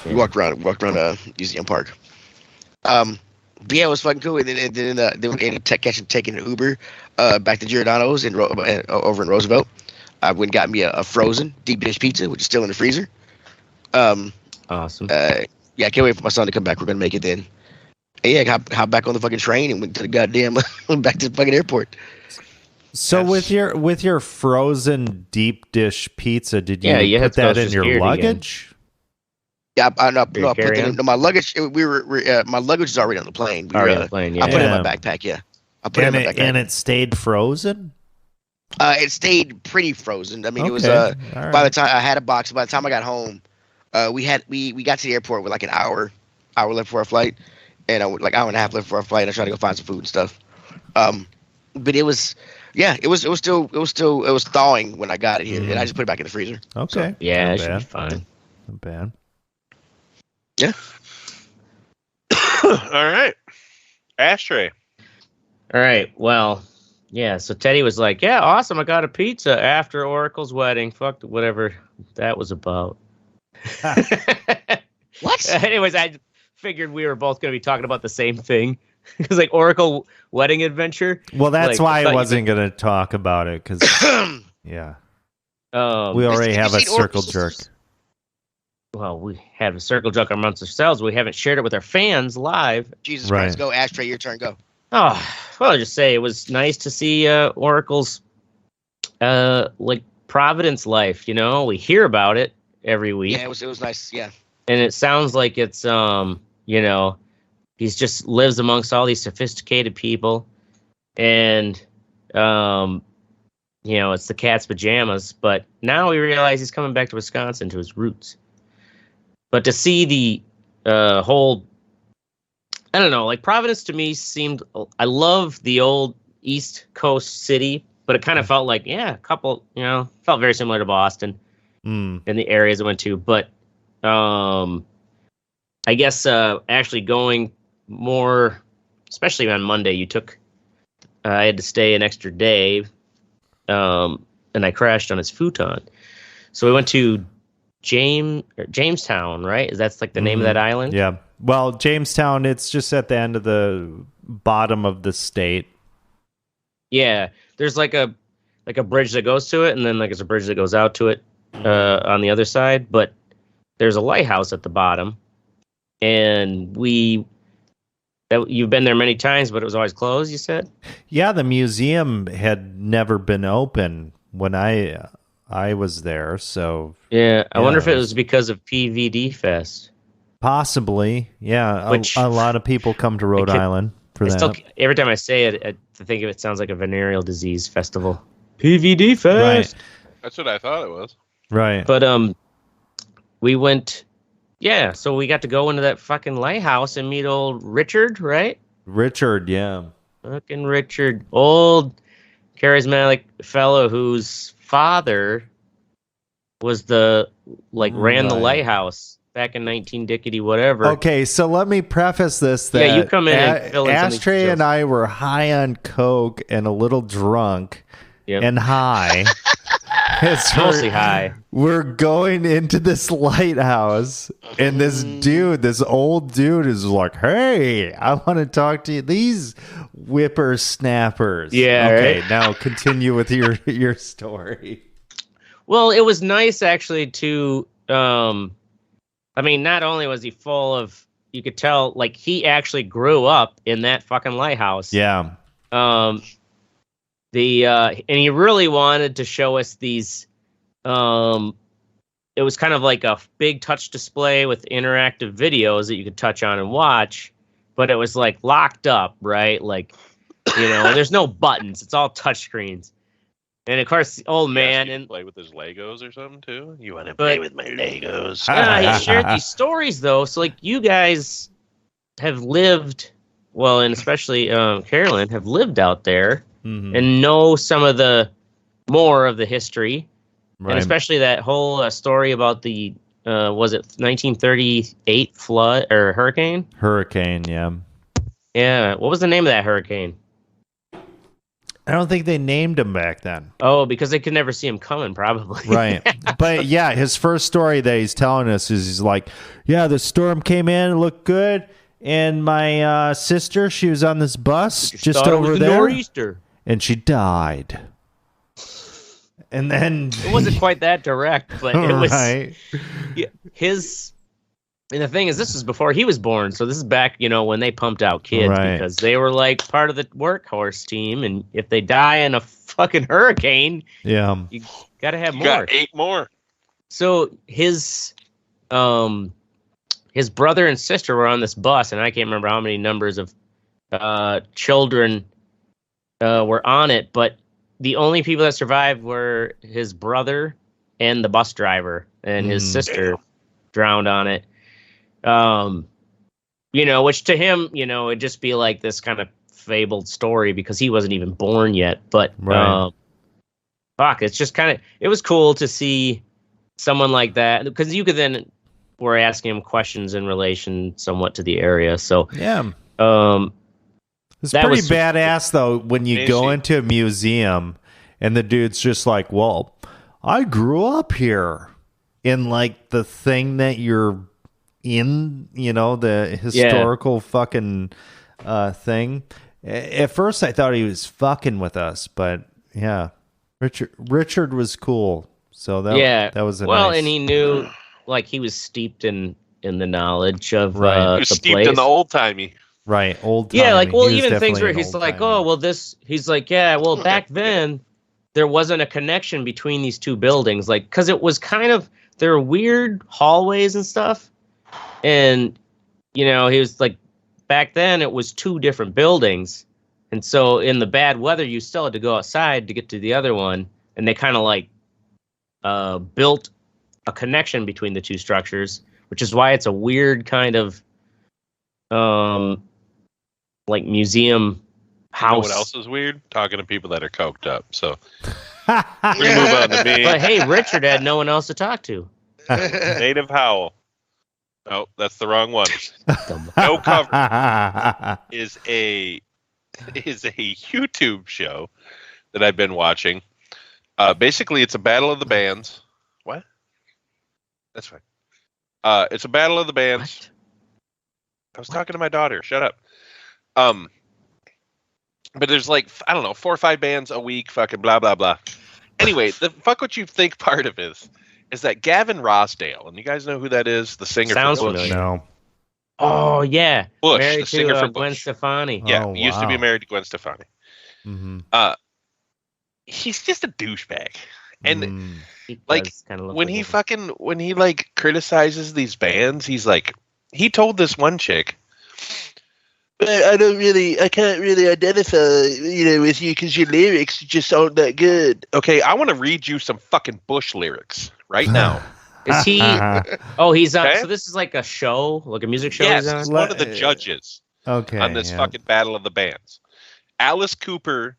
we walked around Museum Park. But yeah, it was fucking cool. And then we ended up taking an Uber back to Giordano's over in Roosevelt. I went and got me a frozen deep dish pizza, which is still in the freezer. Awesome. Yeah, I can't wait for my son to come back. We're gonna make it then. And yeah, hop back on the fucking train and went to the goddamn went back to the fucking airport. So with your frozen deep dish pizza, did you put that in your luggage? Yeah, I put it in my luggage. My luggage is already on the plane. On the plane, yeah. I put it in my backpack. Yeah, I put it in my backpack. And it stayed frozen. It stayed pretty frozen. I mean, it was by the time I had a box. By the time I got home, we got to the airport with like an hour left for our flight, and like hour and a half left for our flight. And I tried to go find some food and stuff. But it was thawing when I got it here, and I just put it back in the freezer. Okay. So, yeah, it should be fine. Not bad. Yeah. All right. Ashtray. All right. Well, yeah. So Teddy was like, "Yeah, awesome. I got a pizza after Oracle's wedding. Fuck whatever that was about." What? Anyways, I figured we were both going to be talking about the same thing. It's like Oracle wedding adventure. Well, that's why I wasn't going to talk about it because, yeah, we already have a circle jerk. Well, we have a circle jerk amongst ourselves. We haven't shared it with our fans live. Jesus Christ, go Ashtray, your turn, go. Oh, well, I'll just say it was nice to see Oracle's like Providence life. You know, we hear about it every week. Yeah, it was nice. Yeah, and it sounds like it's you know, he's just lives amongst all these sophisticated people, and you know, it's the cat's pajamas. But now we realize he's coming back to Wisconsin to his roots. But to see the whole, I don't know, like Providence to me seemed, I love the old East Coast city, but it kind of felt like, yeah, a couple, you know, felt very similar to Boston in the areas I went to. But I guess actually going more, especially on Monday, I had to stay an extra day, and I crashed on his futon. So we went to Jamestown, right? That's like the name of that island? Yeah. Well, Jamestown, it's just at the end of the bottom of the state. Yeah. There's like a bridge that goes to it, and then like there's a bridge that goes out to it on the other side. But there's a lighthouse at the bottom. And you've been there many times, but it was always closed, you said? Yeah, the museum had never been open when I was there, so... Yeah, I wonder if it was because of PVD Fest. Possibly, yeah. A lot of people come to Rhode Island for that. Every time I say it, I think of it sounds like a venereal disease festival. PVD Fest! Right. That's what I thought it was. Right. But we went... Yeah, so we got to go into that fucking lighthouse and meet old Richard, right? Richard, yeah. Fucking Richard. Old, charismatic fellow whose father was ran the lighthouse back in 19 Dickety whatever. Okay, so let me preface this that you come in and fill in Ashtray and I were high on coke and a little drunk and high. Mostly high. We're going into this lighthouse, and this old dude is like, "Hey, I want to talk to you." These whippersnappers. Yeah. Okay, right? now continue with your story. Well, it was nice actually to. I mean, not only was he full of, you could tell, like he actually grew up in that fucking lighthouse. Yeah. And he really wanted to show us these, it was kind of like a big touch display with interactive videos that you could touch on and watch, but it was like locked up, right? Like, you know, there's no buttons. It's all touch screens. And of course, the old man and play with his Legos or something too. You want to play with my Legos? Yeah, he shared these stories though. So like you guys have lived, well, and especially Carolyn have lived out there. Mm-hmm. And know some of the more of the history, right. And especially that whole story about the was it 1938 flood or hurricane? Hurricane, yeah. Yeah, what was the name of that hurricane? I don't think they named him back then. Oh, because they could never see him coming, probably. Right. But yeah, his first story that he's telling us is he's like, yeah, the storm came in, it looked good, and my sister, she was on this bus just over there. Nor'easter. And she died. And then it wasn't quite that direct, but it was right. his. And the thing is, this is before he was born, so this is back, when they pumped out kids because they were like part of the workhorse team, and if they die in a fucking hurricane, you gotta have more. Got 8 more. So his brother and sister were on this bus, and I can't remember how many numbers of children were on it, but the only people that survived were his brother and the bus driver, and his sister drowned on it. Which to him, it'd just be like this kind of fabled story because he wasn't even born yet. But it's just it was cool to see someone like that because you could then were asking him questions in relation somewhat to the area. So it's pretty badass though when you go into a museum and the dude's just like, well, I grew up here in like the thing that you're in, the historical fucking thing. At first I thought he was fucking with us, but yeah, Richard was cool. So that was nice. And he knew, like, he was steeped in the knowledge of he was the steeped place. in the old timey. Right, old timey. Yeah, like, well, even things where he's like, he's like, yeah, well, back then there wasn't a connection between these two buildings, like, because it was kind of, there were weird hallways and stuff. And, he was like, back then it was 2 different buildings. And so in the bad weather, you still had to go outside to get to the other one. And they kind of like built a connection between the 2 structures, which is why it's a weird kind of like museum house. You know what else is weird? Talking to people that are coked up. So we move on to me. But hey, Richard had no one else to talk to. Native Howl. Oh, that's the wrong one. No Cover is a YouTube show that I've been watching. Basically, it's a battle of the bands. What? That's fine. It's a battle of the bands. What? I was talking to my daughter. Shut up. But there's like, I don't know, 4 or 5 bands a week. Fucking blah blah blah. Anyway, the fuck what you think part of is that Gavin Rossdale, and you guys know who that is? The singer Sounds for Bush. familiar. No. Oh yeah, Bush, married the singer to for Gwen Bush. Stefani. Yeah, Oh, he used to be wow. married to Gwen Stefani. Mm-hmm. He's just a douchebag. And He like does kinda look when like he him. when he like criticizes these bands, he's like, he told this one chick, I can't really identify, with you because your lyrics just aren't that good. Okay, I want to read you some fucking Bush lyrics right now. Is he? Oh, he's on. Okay. So this is like a show, like a music show. Yes, He's on? he's one of the judges Okay. on this fucking battle of the bands. Alice Cooper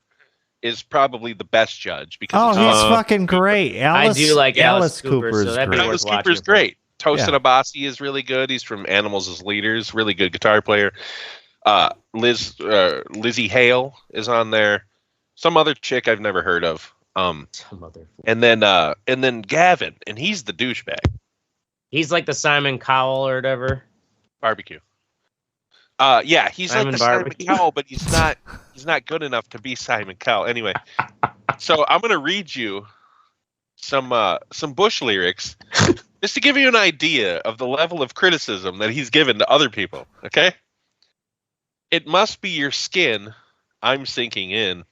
is probably the best judge because he's fucking great. Alice, I do like Alice Cooper, Cooper's so that'd be great. Alice worth watching Cooper's for. great. Tosin Yeah. Abasi is really good. He's from Animals as Leaders. Really good guitar player. Lizzie Hale is on there. Some other chick I've never heard of. Some other. And then Gavin, and he's the douchebag. He's like the Simon Cowell or whatever. Barbecue. Yeah, he's Simon like the Simon Barbecue. Cowell, but he's not good enough to be Simon Cowell. Anyway, so I'm gonna read you some Bush lyrics just to give you an idea of the level of criticism that he's given to other people. Okay. It must be your skin I'm sinking in.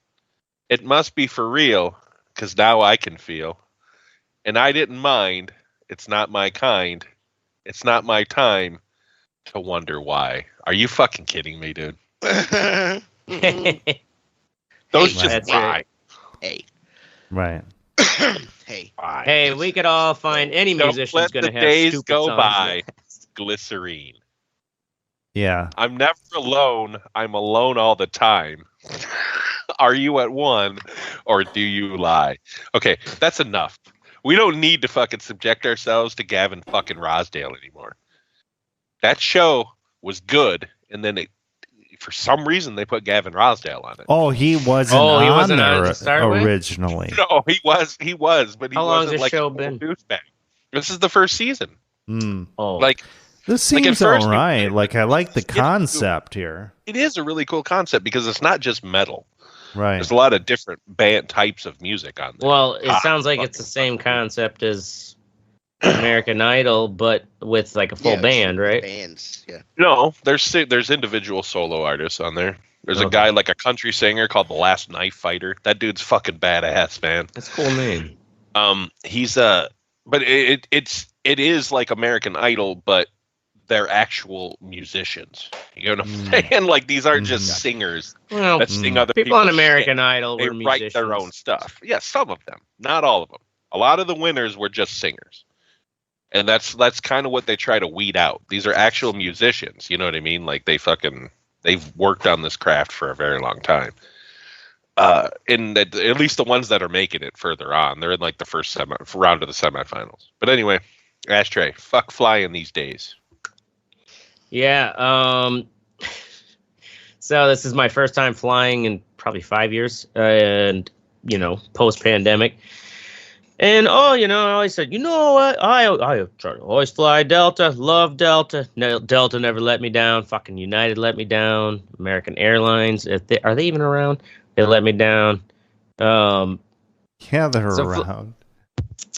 It must be for real, 'cause now I can feel. And I didn't mind. It's not my kind. It's not my time to wonder why. Are you fucking kidding me, dude? Those just That's lie. Hey, Right. hey. Lie. Hey, we could all find any Don't musician's let going to the have days stupid go songs. by. Glycerine. Yeah. I'm never alone. I'm alone all the time. Are you at one or do you lie? Okay, that's enough. We don't need to fucking subject ourselves to Gavin fucking Rosdale anymore. That show was good, and then for some reason they put Gavin Rosdale on it. Oh, he wasn't Oh, he on wasn't on it there to start with? originally. No, he was, but he How long has wasn't this like show a been? douchebag. This is the first season. Oh, Like, This Like, at seems first, all right. Like, I like the it's- concept here. it is a really cool concept because it's not just metal. Right. There's a lot of different band types of music on there. Well, it sounds like it's the same concept as American Idol, but with like a full band, right? Bands, yeah. No, there's individual solo artists on there. There's a guy like a country singer called the Last Knife Fighter. That dude's fucking badass, man. That's a cool name. He's but it is like American Idol, but they're actual musicians. You know what I'm saying? Like these aren't just singers that sing other people on American Idol they were write musicians. their own stuff. Yeah, some of them, not all of them. A lot of the winners were just singers. And that's kind of what they try to weed out. These are actual musicians, you know what I mean? Like they've worked on this craft for a very long time. And at least the ones that are making it further on, they're in like the first round of the semifinals. But anyway, Ashtray, fuck flying these days. Yeah. So this is my first time flying in probably 5 years, and post pandemic. And I always said, you know what? I try to always fly Delta. Love Delta. No, Delta never let me down. Fucking United let me down. American Airlines, are they even around? They let me down. Yeah, they're around.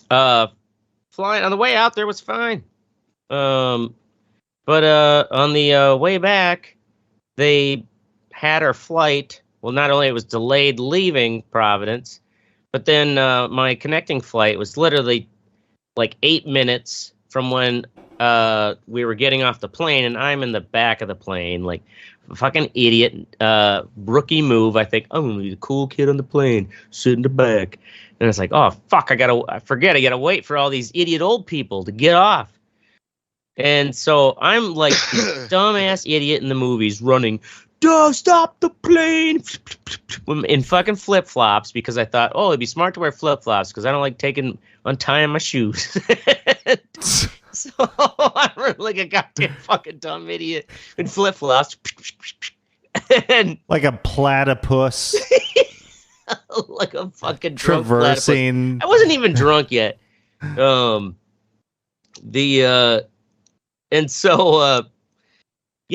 Flying on the way out there was fine. But on the way back, they had our flight. Well, not only it was delayed leaving Providence, but then my connecting flight was literally like 8 minutes from when we were getting off the plane, and I'm in the back of the plane, like a fucking idiot, rookie move. I think I'm gonna be the cool kid on the plane, sit in the back, and it's like, oh fuck, I gotta wait for all these idiot old people to get off. And so I'm like this dumbass idiot in the movies running, stop the plane, in fucking flip-flops, because I thought, it'd be smart to wear flip-flops because I don't like untying my shoes. So I'm running like a goddamn fucking dumb idiot in flip-flops. And like a platypus. Like a fucking traversing. I wasn't even drunk yet. And so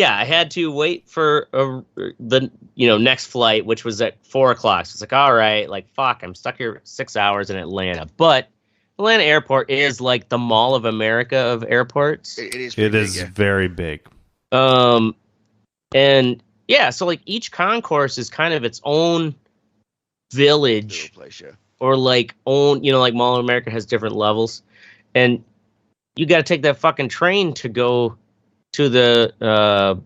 I had to wait for the next flight, which was at 4:00. So it's like, all right, like fuck, I'm stuck here 6 hours in Atlanta. But Atlanta Airport is like the Mall of America of airports. It is. It is very big. So like each concourse is kind of its own village, place, or like like Mall of America has different levels, and you got to take that fucking train to go to the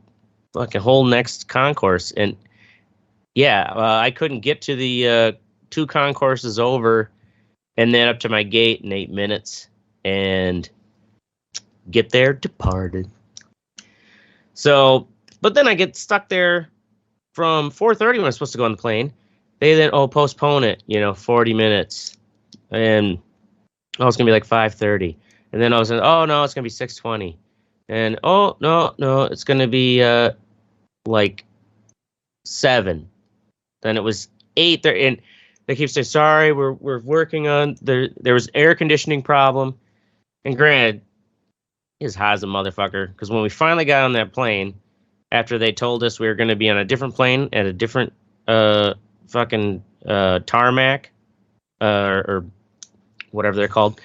fucking whole next concourse. And I couldn't get to the 2 concourses over and then up to my gate in 8 minutes and get there departed. So, but then I get stuck there from 4:30 when I'm supposed to go on the plane. They then postpone it 40 minutes, and it's gonna be like 5:30. And then I was like, no, it's gonna be 6:20. And no, it's gonna be like 7. Then it was 8 there, and they keep saying, sorry, we're working on there was air conditioning problem. And granted, he's hot as a motherfucker, because when we finally got on that plane, after they told us we were gonna be on a different plane at a different fucking tarmac or whatever they're called.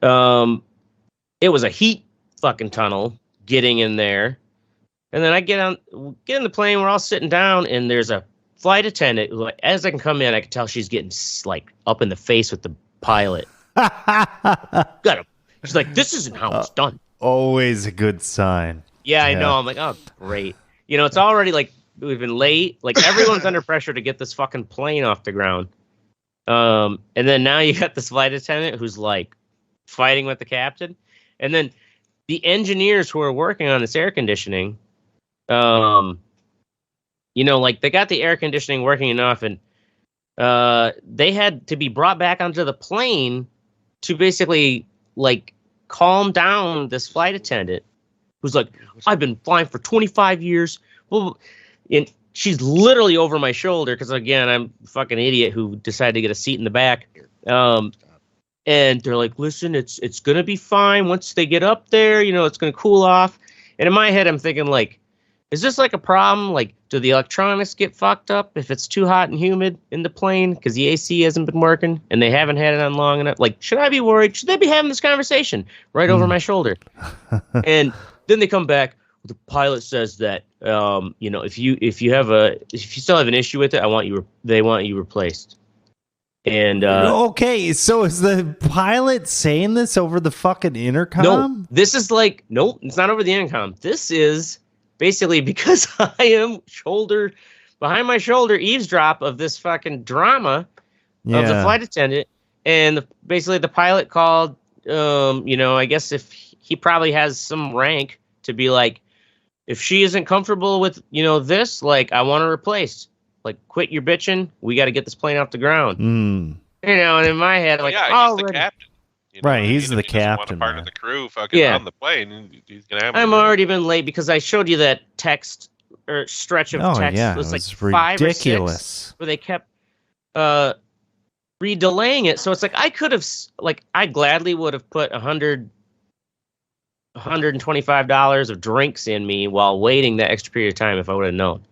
It was a heat fucking tunnel getting in there. And then I get in the plane, we're all sitting down, and there's a flight attendant who, like, as I can come in, I can tell she's getting like up in the face with the pilot. She's like, this isn't how it's done. Always a good sign. Yeah, I know. I'm like, oh, great. It's already like we've been late. Like everyone's under pressure to get this fucking plane off the ground. And then now you got this flight attendant who's like fighting with the captain. And then the engineers who are working on this air conditioning, like they got the air conditioning working enough, and they had to be brought back onto the plane to basically like calm down this flight attendant who's like, I've been flying for 25 years. Well, and she's literally over my shoulder because, again, I'm a fucking idiot who decided to get a seat in the back. And they're like, listen, it's going to be fine once they get up there. It's going to cool off. And in my head, I'm thinking, like, is this like a problem? Like, do the electronics get fucked up if it's too hot and humid in the plane because the AC hasn't been working and they haven't had it on long enough? Like, should I be worried? Should they be having this conversation right over my shoulder? And then they come back. The pilot says that, if you still have an issue with it, they want you replaced. And okay, so is the pilot saying this over the fucking intercom? No, this is nope, it's not over the intercom. This is basically because I am behind my shoulder eavesdrop of this fucking drama of the flight attendant, and basically the pilot called. I guess if he probably has some rank to be like, if she isn't comfortable with this, like, I want her replaced. Like, quit your bitching. We got to get this plane off the ground. And in my head, I'm he's the captain. Right, he's the captain. Part of the crew, fucking on the plane. He's gonna have. I'm already been late because I showed you that text or stretch of text. Yeah, it was like ridiculous. 5 or 6 where they kept redelaying it. So it's like I could have, I gladly would have put $125 of drinks in me while waiting that extra period of time if I would have known.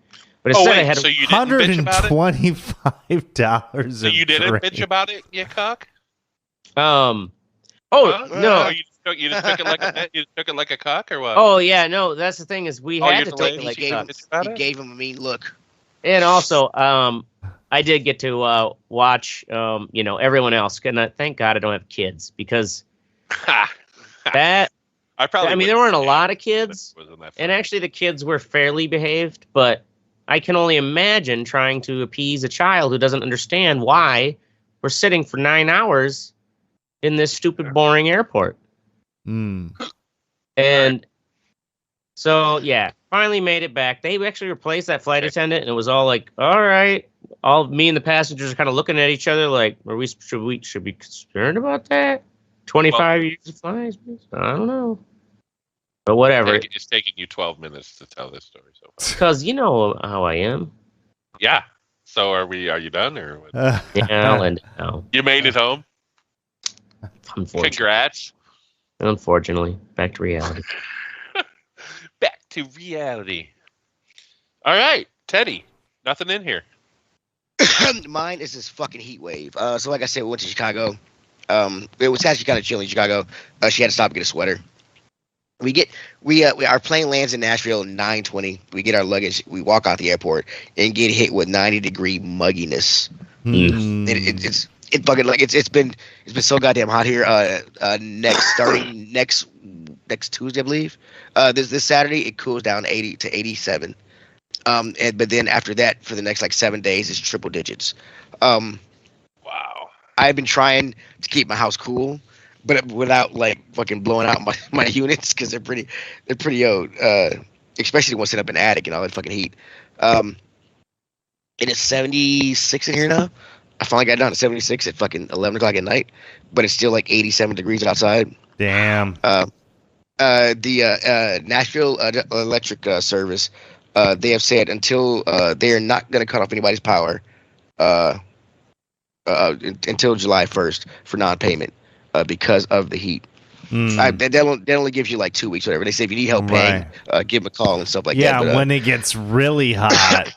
But instead, I had so you didn't bitch about it? $125. So you didn't bitch about it, you cock? No. You just took it like a cock, or what? Oh yeah, no. That's the thing is we had to take it like a cock. He gave him a mean look. And also, I did get to watch, everyone else. And thank God I don't have kids because that. I mean, there weren't a lot of kids, and actually the kids were fairly behaved, but I can only imagine trying to appease a child who doesn't understand why we're sitting for 9 hours in this stupid, boring airport. And so, finally made it back. They actually replaced that flight attendant, and it was all like, all right. All me and the passengers are kind of looking at each other like, should we be concerned about that? 25 years of flights? I don't know. But whatever. It's taking you 12 minutes to tell this story so far. Because you know how I am. Yeah. So are you done or what? Yeah, I'll end it now. You made it home? Unfortunately. Congrats. Unfortunately. Back to reality. Back to reality. All right. Teddy. Nothing in here. Mine is this fucking heat wave. So like I said, we went to Chicago. It was actually kind of chilly in Chicago. She had to stop and get a sweater. Our plane lands in Nashville at 9:20. We get our luggage. We walk out the airport and get hit with 90-degree mugginess. It's fucking it's been so goddamn hot here. Starting next Tuesday, I believe. This Saturday it cools down 80 to 87. But then after that, for the next 7 days, it's triple digits. Wow. I've been trying to keep my house cool, but without fucking blowing out my units because they're pretty old. Especially the ones set up in the attic and all that fucking heat. And it's 76 in here now. I finally got down to 76 at fucking 11 o'clock at night, but it's still 87 degrees outside. Damn. The Nashville Electric Service, they have said until they are not going to cut off anybody's power until July 1st for non-payment because of the heat. That only gives you 2 weeks, whatever. They say if you need help paying, give them a call and stuff like that. Yeah, when it gets really hot.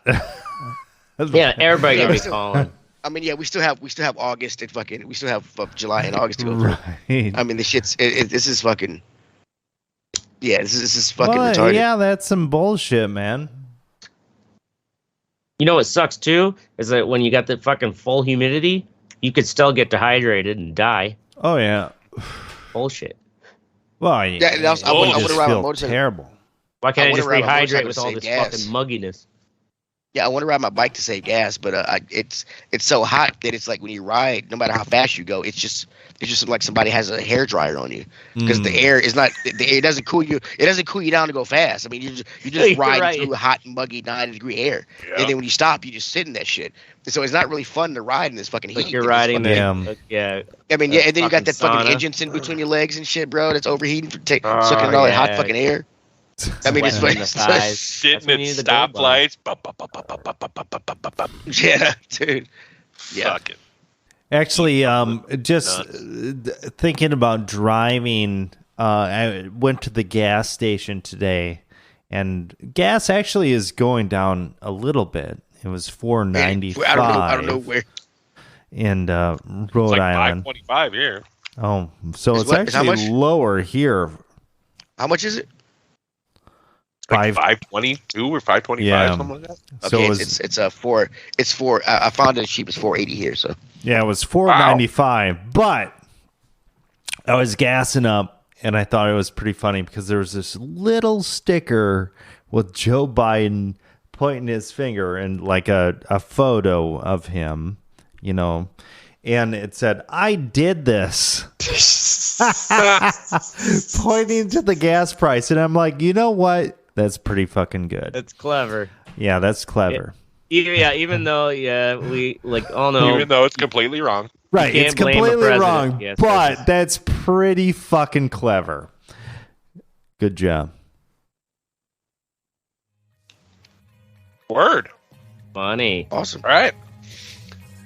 Yeah, everybody gonna be calling. I mean, we still have August and we still have July and August to go through. Right. I mean, the shit's this is fucking. Yeah, this is fucking retarded. Yeah, that's some bullshit, man. You know what sucks too is that when you got the fucking full humidity, you could still get dehydrated and die. Oh yeah. Bullshit. Well, I would have ride my motorcycle. Terrible. Why can't I just rehydrate with all this fucking mugginess? Yeah, I want to ride my bike to save gas, but it's so hot that it's when you ride, no matter how fast you go, it's just like somebody has a hairdryer on you because the air is not. The air doesn't cool you. It doesn't cool you down to go fast. I mean, you just ride through hot, muggy 90-degree air, and then when you stop, you just sit in that shit. And so it's not really fun to ride in this fucking heat. You're riding I mean, and then you got that fucking engines in between your legs and shit, bro. That's overheating for sucking all that hot fucking air. I mean, it's like sitting at stoplights. Yeah, dude. Yeah. Fucking. Actually, just thinking about driving, I went to the gas station today, and gas actually is going down a little bit. It was $4.95. I don't know where. In Rhode it's like Island. $5.25 here. Oh, so it's actually lower here. How much is it? Like $5.22 or $5.25, something like that. Okay, so it's a four. It's four. I found it cheap. It's $4.80 here. So yeah, it was $4.95. But I was gassing up, and I thought it was pretty funny because there was this little sticker with Joe Biden pointing his finger and like a photo of him, you know, and it said, "I did this," pointing to the gas price, and I'm like, you know what? That's pretty fucking good. That's clever. Yeah, that's clever. Yeah, even though we like all know, even though it's completely wrong. Right, it's completely wrong, but that's pretty fucking clever. Good job. Word. Funny. Awesome. All right.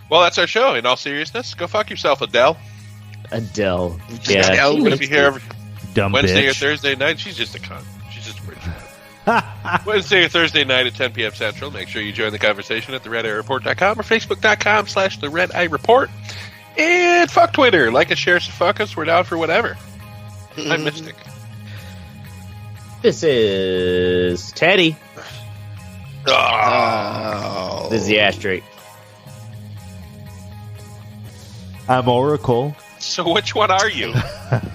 Well, that's our show. In all seriousness, go fuck yourself, Adele. Adele. Yeah. Adele will be here every Dumb Wednesday bitch. or Thursday night. She's just a cunt. She's just a rich cunt. Wednesday or Thursday night at 10 p.m. Central. Make sure you join the conversation at theredeyereport.com or facebook.com/the Red Eye Report. And fuck Twitter. Like us, share us, fuck us. We're down for whatever. I'm Mystic. This is Teddy. Oh. This is the Ashtray. I'm Oracle. So which one are you?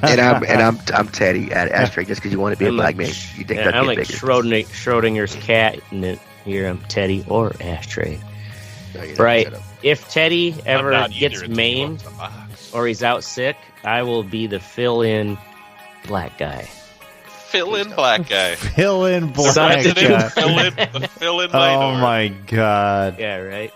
and I'm Teddy at Ashtray. Just because you want to be a black man, you think that's I'm like bigger. Schrodinger's cat, and here I'm Teddy or Ashtray. No, Right. If Teddy ever I'm not gets either. It's maimed a box. or he's out sick, I will be the fill-in black guy. Fill in black guy. Fill in The black resident guy. fill in Oh minor. my god. Yeah, right.